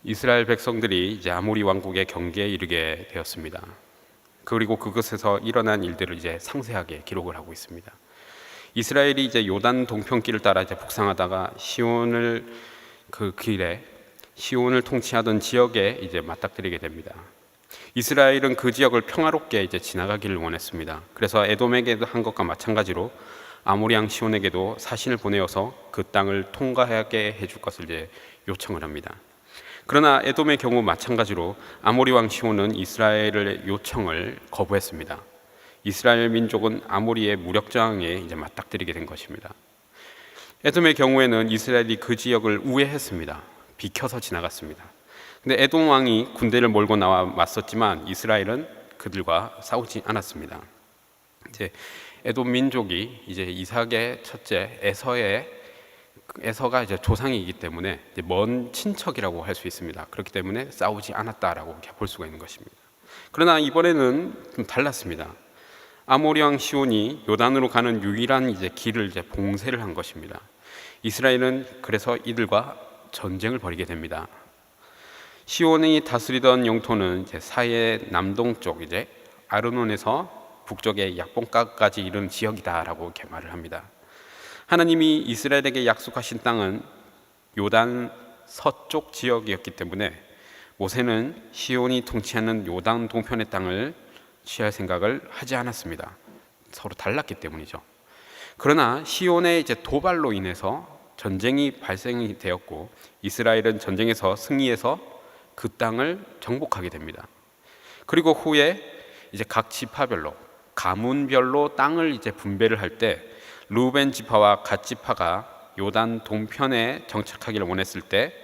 이스라엘 백성들이 이제 아모리 왕국의 경계에 이르게 되었습니다. 그리고 그것에서 일어난 일들을 이제 상세하게 기록을 하고 있습니다. 이스라엘이 이제 요단 동편길을 따라 이제 북상하다가 시온을 시온을 통치하던 지역에 이제 맞닥뜨리게 됩니다. 이스라엘은 그 지역을 평화롭게 이제 지나가기를 원했습니다. 그래서 에돔에게도 한 것과 마찬가지로 아모리 왕 시온에게도 사신을 보내어서 그 땅을 통과하게 해줄 것을 이제 요청을 합니다. 그러나 에돔의 경우 마찬가지로 아모리 왕 시온은 이스라엘의 요청을 거부했습니다. 이스라엘 민족은 아모리의 무력 저항에 이제 맞닥뜨리게 된 것입니다. 에돔의 경우에는 이스라엘이 그 지역을 우회했습니다. 비켜서 지나갔습니다. 근데 에돔 왕이 군대를 몰고 나와 맞섰지만 이스라엘은 그들과 싸우지 않았습니다. 이제 에돔 민족이 이제 이삭의 첫째 에서가 이제 조상이기 때문에 이제 먼 친척이라고 할 수 있습니다. 그렇기 때문에 싸우지 않았다라고 볼 수가 있는 것입니다. 그러나 이번에는 좀 달랐습니다. 아모리 왕 시온이 요단으로 가는 유일한 이제 길을 이제 봉쇄를 한 것입니다. 이스라엘은 그래서 이들과 전쟁을 벌이게 됩니다. 시온이 다스리던 영토는 이제 사해 남동쪽 이제 아르논에서 북쪽의 약봉가까지 이른 지역이다라고 이렇게 말을 합니다. 하나님이 이스라엘에게 약속하신 땅은 요단 서쪽 지역이었기 때문에 모세는 시온이 통치하는 요단 동편의 땅을 취할 생각을 하지 않았습니다. 서로 달랐기 때문이죠. 그러나 시온의 이제 도발로 인해서 전쟁이 발생이 되었고 이스라엘은 전쟁에서 승리해서 그 땅을 정복하게 됩니다. 그리고 후에 이제 각 지파별로 가문별로 땅을 이제 분배를 할 때 루벤 지파와 갓 지파가 요단 동편에 정착하기를 원했을 때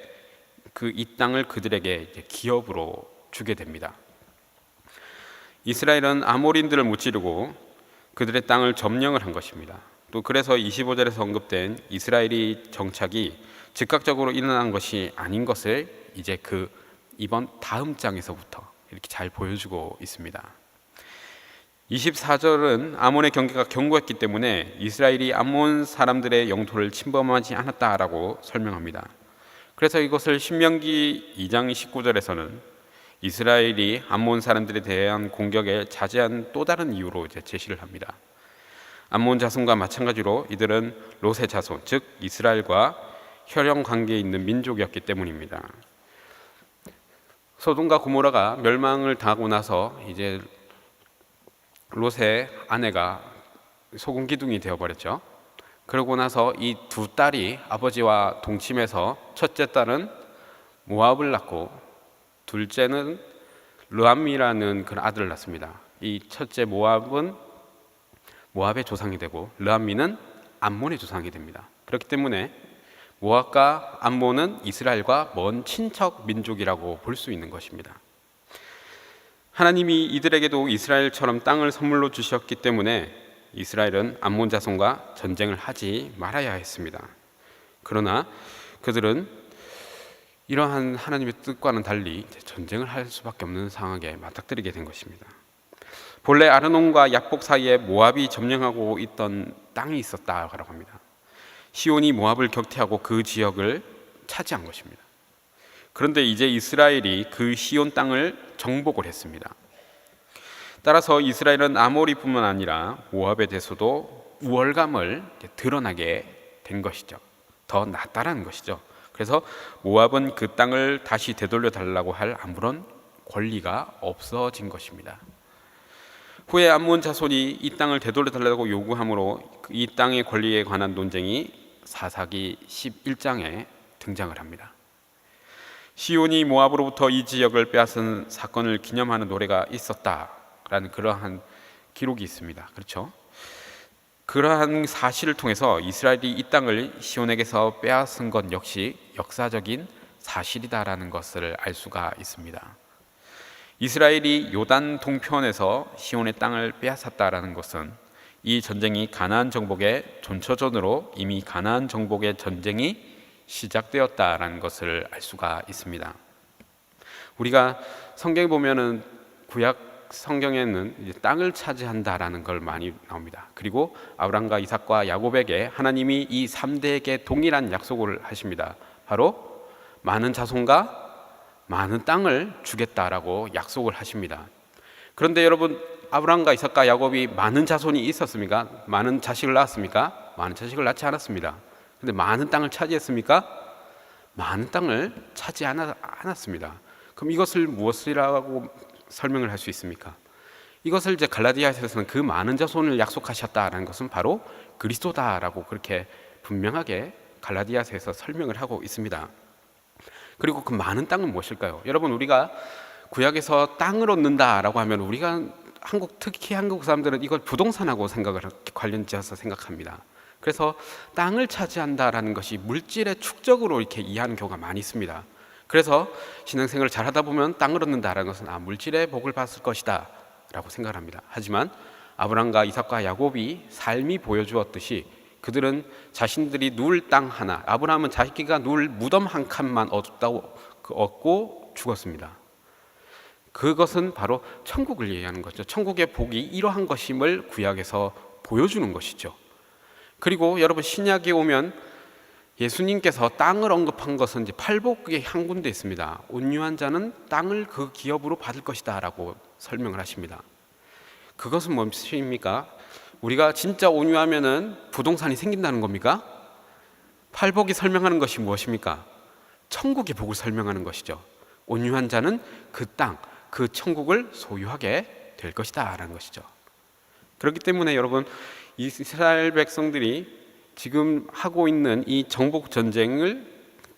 그 이 땅을 그들에게 이제 기업으로 주게 됩니다. 이스라엘은 아모린들을 무찌르고 그들의 땅을 점령을 한 것입니다. 또 그래서 25절에서 언급된 이스라엘이 정착이 즉각적으로 일어난 것이 아닌 것을 이제 이번 다음 장에서부터 이렇게 잘 보여주고 있습니다. 24절은 아몬의 경계가 견고했기 때문에 이스라엘이 아몬 사람들의 영토를 침범하지 않았다라고 설명합니다. 그래서 이것을 신명기 2장 19절에서는 이스라엘이 아몬 사람들에 대한 공격에 자제한 또 다른 이유로 이제 제시를 합니다. 아몬 자손과 마찬가지로 이들은 롯의 자손, 즉 이스라엘과 혈연 관계에 있는 민족이었기 때문입니다. 소돔과 고모라가 멸망을 당하고 나서 이제 롯의 아내가 소금 기둥이 되어버렸죠. 그러고 나서 이 두 딸이 아버지와 동침해서 첫째 딸은 모압을 낳고 둘째는 르암미라는 그런 아들을 낳습니다. 이 첫째 모압은 모압의 조상이 되고 르암미는 암몬의 조상이 됩니다. 그렇기 때문에 모압과 암몬은 이스라엘과 먼 친척 민족이라고 볼 수 있는 것입니다. 하나님이 이들에게도 이스라엘처럼 땅을 선물로 주셨기 때문에 이스라엘은 암몬 자손과 전쟁을 하지 말아야 했습니다. 그러나 그들은 이러한 하나님의 뜻과는 달리 전쟁을 할 수밖에 없는 상황에 맞닥뜨리게 된 것입니다. 본래 아르논과 약복 사이에 모압이 점령하고 있던 땅이 있었다고 합니다. 시온이 모압을 격퇴하고 그 지역을 차지한 것입니다. 그런데 이제 이스라엘이 그 시온 땅을 정복을 했습니다. 따라서 이스라엘은 아모리뿐만 아니라 모압에 대해서도 우월감을 드러나게 된 것이죠. 더 낫다라는 것이죠. 그래서 모압은 그 땅을 다시 되돌려 달라고 할 아무런 권리가 없어진 것입니다. 후에 암몬 자손이 이 땅을 되돌려 달라고 요구함으로 이 땅의 권리에 관한 논쟁이 사사기 11장에 등장을 합니다. 시온이 모압으로부터 이 지역을 빼앗은 사건을 기념하는 노래가 있었다라는 그러한 기록이 있습니다. 그렇죠? 그러한 사실을 통해서 이스라엘이 이 땅을 시온에게서 빼앗은 것 역시 역사적인 사실이다라는 것을 알 수가 있습니다. 이스라엘이 요단 동편에서 시온의 땅을 빼앗았다라는 것은 이 전쟁이 가나안 정복의 전초전으로 이미 가나안 정복의 전쟁이 시작되었다라는 것을 알 수가 있습니다. 우리가 성경에 보면은 구약 성경에는 이제 땅을 차지한다라는 걸 많이 나옵니다. 그리고 아브라함과 이삭과 야곱에게 하나님이 이 3대에게 동일한 약속을 하십니다. 바로 많은 자손과 많은 땅을 주겠다라고 약속을 하십니다. 그런데 여러분, 아브라함과 이삭과 야곱이 많은 자손이 있었습니까? 많은 자식을 낳았습니까? 많은 자식을 낳지 않았습니다. 근데 많은 땅을 차지했습니까? 많은 땅을 차지 않았습니다. 그럼 이것을 무엇이라고 설명을 할 수 있습니까? 이것을 이제 갈라디아서에서는 그 많은 자손을 약속하셨다라는 것은 바로 그리스도다라고 그렇게 분명하게 갈라디아서에서 설명을 하고 있습니다. 그리고 그 많은 땅은 무엇일까요? 여러분, 우리가 구약에서 땅을 얻는다라고 하면 우리가 특히 한국 사람들은 이걸 부동산하고 생각을 관련지어서 생각합니다. 그래서 땅을 차지한다라는 것이 물질의 축적으로 이렇게 이해하는 경우가 많이 있습니다. 그래서 신앙생활을 잘하다 보면 땅을 얻는다라는 것은 물질의 복을 받을 것이다 라고 생각을 합니다. 하지만 아브라함과 이삭과 야곱이 삶이 보여주었듯이 그들은 자신들이 누울 땅 하나, 아브라함은 자기가 누울 무덤 한 칸만 얻고 죽었습니다. 그것은 바로 천국을 얘기하는 거죠. 천국의 복이 이러한 것임을 구약에서 보여주는 것이죠. 그리고 여러분, 신약에 오면 예수님께서 땅을 언급한 것은 이제 팔복에 한 군데 있습니다. 온유한 자는 땅을 그 기업으로 받을 것이다 라고 설명을 하십니다. 그것은 무엇입니까? 우리가 진짜 온유하면은 부동산이 생긴다는 겁니까? 팔복이 설명하는 것이 무엇입니까? 천국의 복을 설명하는 것이죠. 온유한 자는 그 땅, 그 천국을 소유하게 될 것이다 라는 것이죠. 그렇기 때문에 여러분, 이스라엘 백성들이 지금 하고 있는 이 정복 전쟁을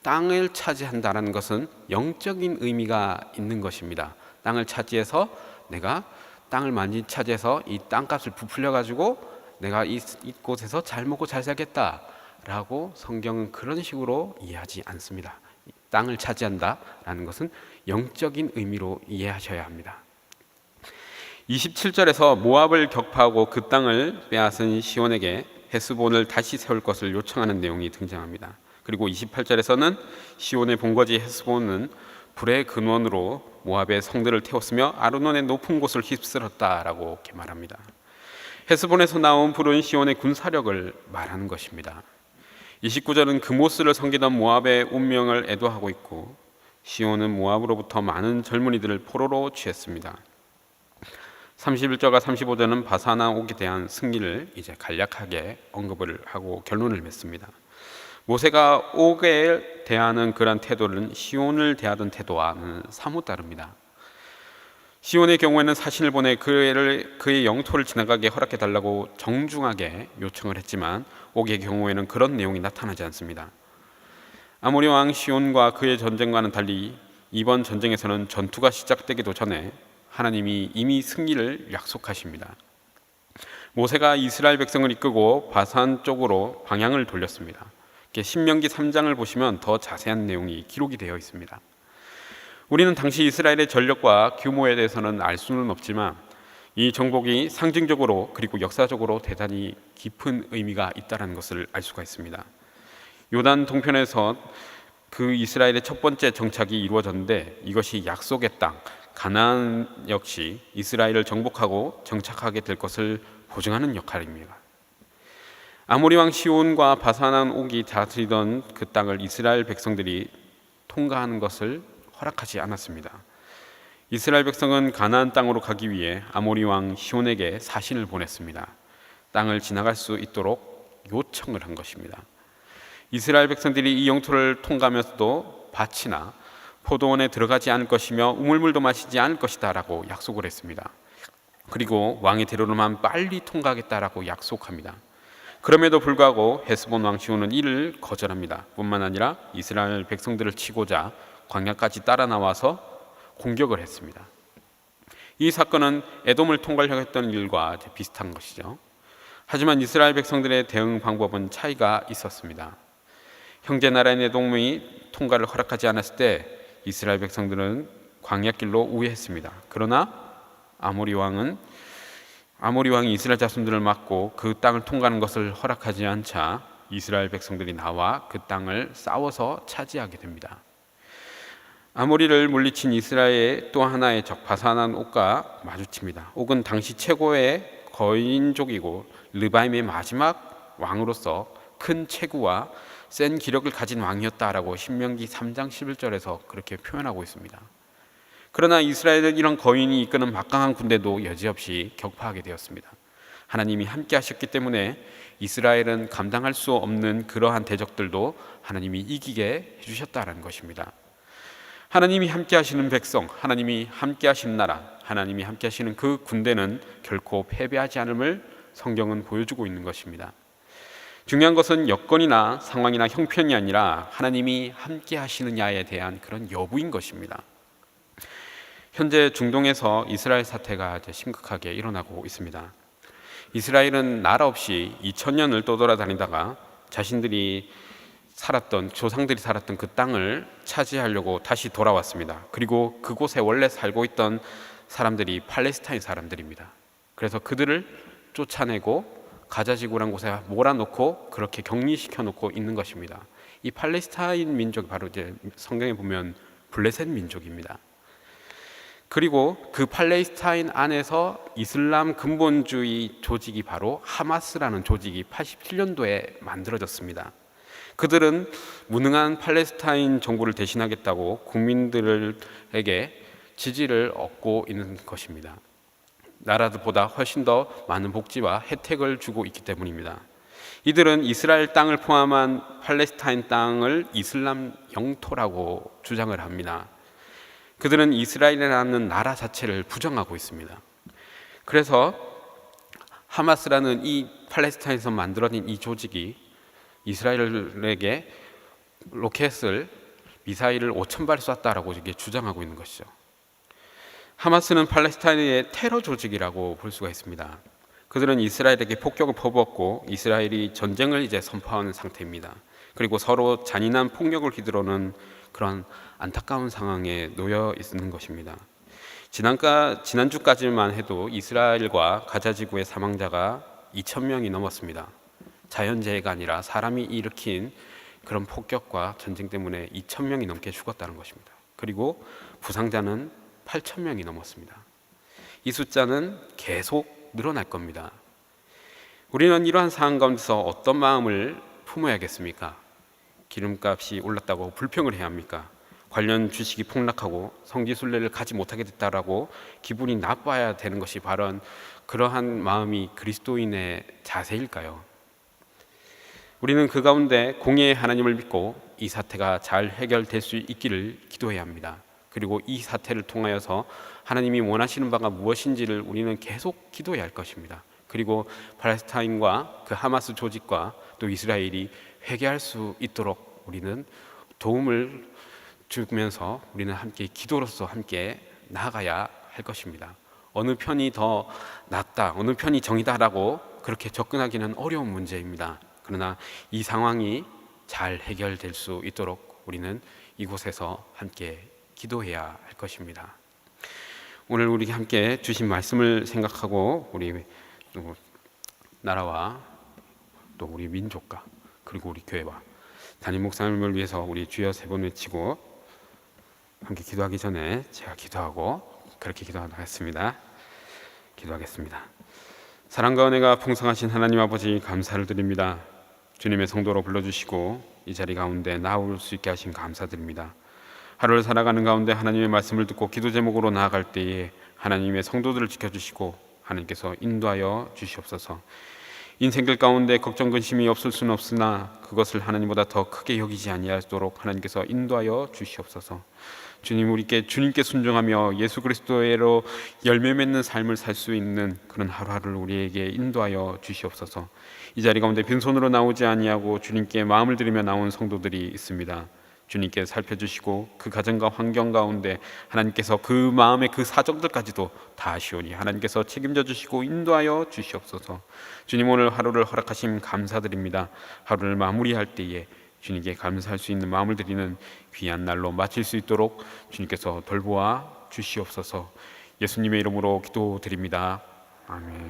땅을 차지한다는 것은 영적인 의미가 있는 것입니다. 땅을 차지해서 내가 땅을 많이 차지해서 이 땅값을 부풀려 가지고 내가 이곳에서 잘 먹고 잘 살겠다라고 성경은 그런 식으로 이해하지 않습니다. 땅을 차지한다라는 것은 영적인 의미로 이해하셔야 합니다. 27절에서 모압을 격파하고 그 땅을 빼앗은 시온에게 헤스본을 다시 세울 것을 요청하는 내용이 등장합니다. 그리고 28절에서는 시온의 본거지 헤스본은 불의 근원으로 모압의 성들을 태웠으며 아르논의 높은 곳을 휩쓸었다라고 이렇게 말합니다. 헤스본에서 나온 불은 시온의 군사력을 말하는 것입니다. 29절은 그모스를 섬기던 모압의 운명을 애도하고 있고 시온은 모압으로부터 많은 젊은이들을 포로로 취했습니다. 31절과 35절은 바사나 옥에 대한 승리를 이제 간략하게 언급을 하고 결론을 맺습니다. 모세가 옥에 대하는 그런 태도는 시온을 대하던 태도와는 사뭇 다릅니다. 시온의 경우에는 사신을 보내 그의 영토를 지나가게 허락해달라고 정중하게 요청을 했지만 옥의 경우에는 그런 내용이 나타나지 않습니다. 아모리 왕 시온과 그의 전쟁과는 달리 이번 전쟁에서는 전투가 시작되기도 전에 하나님이 이미 승리를 약속하십니다. 모세가 이스라엘 백성을 이끌고 바산 쪽으로 방향을 돌렸습니다. 신명기 3장을 보시면 더 자세한 내용이 기록이 되어 있습니다. 우리는 당시 이스라엘의 전력과 규모에 대해서는 알 수는 없지만 이 정복이 상징적으로 그리고 역사적으로 대단히 깊은 의미가 있다는 것을 알 수가 있습니다. 요단 동편에서 그 이스라엘의 첫 번째 정착이 이루어졌는데 이것이 약속의 땅 가나안 역시 이스라엘을 정복하고 정착하게 될 것을 보증하는 역할입니다. 아모리 왕 시온과 바산한 옥이 다스리던 그 땅을 이스라엘 백성들이 통과하는 것을 허락하지 않았습니다. 이스라엘 백성은 가나안 땅으로 가기 위해 아모리 왕 시온에게 사신을 보냈습니다. 땅을 지나갈 수 있도록 요청을 한 것입니다. 이스라엘 백성들이 이 영토를 통과하면서도 밭이나 포도원에 들어가지 않을 것이며 우물물도 마시지 않을 것이다 라고 약속을 했습니다. 그리고 왕의 대로로만 빨리 통과하겠다라고 약속합니다. 그럼에도 불구하고 헤스본 왕 시온은 이를 거절합니다. 뿐만 아니라 이스라엘 백성들을 치고자 광야까지 따라 나와서 공격을 했습니다. 이 사건은 에돔을 통과하려고 했던 일과 비슷한 것이죠. 하지만 이스라엘 백성들의 대응 방법은 차이가 있었습니다. 형제 나라인 에돔이 통과를 허락하지 않았을 때 이스라엘 백성들은 광야길로 우회했습니다. 그러나 아모리 왕이 이스라엘 자손들을 막고 그 땅을 통과하는 것을 허락하지 않자 이스라엘 백성들이 나와 그 땅을 싸워서 차지하게 됩니다. 아모리를 물리친 이스라엘의 또 하나의 적 바산한 옥과 마주칩니다. 옥은 당시 최고의 거인족이고 르바임의 마지막 왕으로서 큰 체구와 센 기력을 가진 왕이었다라고 신명기 3장 11절에서 그렇게 표현하고 있습니다. 그러나 이스라엘은 이런 거인이 이끄는 막강한 군대도 여지없이 격파하게 되었습니다. 하나님이 함께 하셨기 때문에 이스라엘은 감당할 수 없는 그러한 대적들도 하나님이 이기게 해주셨다는 것입니다. 하나님이 함께 하시는 백성, 하나님이 함께 하시는 나라, 하나님이 함께 하시는 그 군대는 결코 패배하지 않음을 성경은 보여주고 있는 것입니다. 중요한 것은 여건이나 상황이나 형편이 아니라 하나님이 함께 하시느냐에 대한 그런 여부인 것입니다. 현재 중동에서 이스라엘 사태가 심각하게 일어나고 있습니다. 이스라엘은 나라 없이 2000년을 떠돌아다니다가 자신들이 조상들이 살았던 그 땅을 차지하려고 다시 돌아왔습니다. 그리고 그곳에 원래 살고 있던 사람들이 팔레스타인 사람들입니다. 그래서 그들을 쫓아내고 가자지구란 곳에 몰아놓고 그렇게 격리시켜 놓고 있는 것입니다. 이 팔레스타인 민족이 바로 이제 성경에 보면 블레셋 민족입니다. 그리고 그 팔레스타인 안에서 이슬람 근본주의 조직이 바로 하마스라는 조직이 87년도에 만들어졌습니다. 그들은 무능한 팔레스타인 정부를 대신하겠다고 국민들에게 지지를 얻고 있는 것입니다. 나라들보다 훨씬 더 많은 복지와 혜택을 주고 있기 때문입니다. 이들은 이스라엘 땅을 포함한 팔레스타인 땅을 이슬람 영토라고 주장을 합니다. 그들은 이스라엘이라는 나라 자체를 부정하고 있습니다. 그래서 하마스라는 이 팔레스타인에서 만들어진 이 조직이 이스라엘에게 미사일을 5,000발 쐈다라고 이렇게 주장하고 있는 것이죠. 하마스는 팔레스타인의 테러 조직이라고 볼 수가 있습니다. 그들은 이스라엘에게 폭격을 퍼부었고 이스라엘이 전쟁을 이제 선포하는 상태입니다. 그리고 서로 잔인한 폭력을 휘두르는 그런 안타까운 상황에 놓여 있는 것입니다. 지난주까지만 해도 이스라엘과 가자지구의 사망자가 2,000명이 넘었습니다. 자연재해가 아니라 사람이 일으킨 그런 폭격과 전쟁 때문에 2,000명이 넘게 죽었다는 것입니다. 그리고 부상자는 8,000명이 넘었습니다. 이 숫자는 계속 늘어날 겁니다. 우리는 이러한 상황 가운데서 어떤 마음을 품어야겠습니까? 기름값이 올랐다고 불평을 해야 합니까? 관련 주식이 폭락하고 성지순례를 가지 못하게 됐다라고 기분이 나빠야 되는 것이 바로 그러한 마음이 그리스도인의 자세일까요? 우리는 그 가운데 공의의 하나님을 믿고 이 사태가 잘 해결될 수 있기를 기도해야 합니다. 그리고 이 사태를 통하여서 하나님이 원하시는 바가 무엇인지를 우리는 계속 기도해야 할 것입니다. 그리고 팔레스타인과 그 하마스 조직과 또 이스라엘이 회개할 수 있도록 우리는 도움을 주면서 우리는 함께 기도로서 함께 나아가야 할 것입니다. 어느 편이 더 낫다, 어느 편이 정이다라고 그렇게 접근하기는 어려운 문제입니다. 그러나 이 상황이 잘 해결될 수 있도록 우리는 이곳에서 함께 기도해야 할 것입니다. 오늘 우리 함께 주신 말씀을 생각하고 우리 또 나라와 또 우리 민족과 그리고 우리 교회와 담임 목사님을 위해서 우리 주여 3번 외치고 함께 기도하기 전에 제가 기도하고 그렇게 기도하겠습니다. 기도하겠습니다. 사랑과 은혜가 풍성하신 하나님 아버지 감사를 드립니다. 주님의 성도로 불러주시고 이 자리 가운데 나올 수 있게 하신 감사드립니다. 하루를 살아가는 가운데 하나님의 말씀을 듣고 기도 제목으로 나아갈 때에 하나님의 성도들을 지켜주시고 하나님께서 인도하여 주시옵소서. 인생길 가운데 걱정 근심이 없을 수는 없으나 그것을 하나님보다 더 크게 여기지 아니하도록 하나님께서 인도하여 주시옵소서. 주님, 우리께 주님께 순종하며 예수 그리스도로 열매 맺는 삶을 살 수 있는 그런 하루하루를 우리에게 인도하여 주시옵소서. 이 자리 가운데 빈손으로 나오지 아니하고 주님께 마음을 들이며 나온 성도들이 있습니다. 주님께 살펴주시고 그 가정과 환경 가운데 하나님께서 그 마음의 그 사정들까지도 다 아시오니 하나님께서 책임져 주시고 인도하여 주시옵소서. 주님, 오늘 하루를 허락하심 감사드립니다. 하루를 마무리할 때에 주님께 감사할 수 있는 마음을 드리는 귀한 날로 마칠 수 있도록 주님께서 돌보아 주시옵소서. 예수님의 이름으로 기도드립니다. 아멘.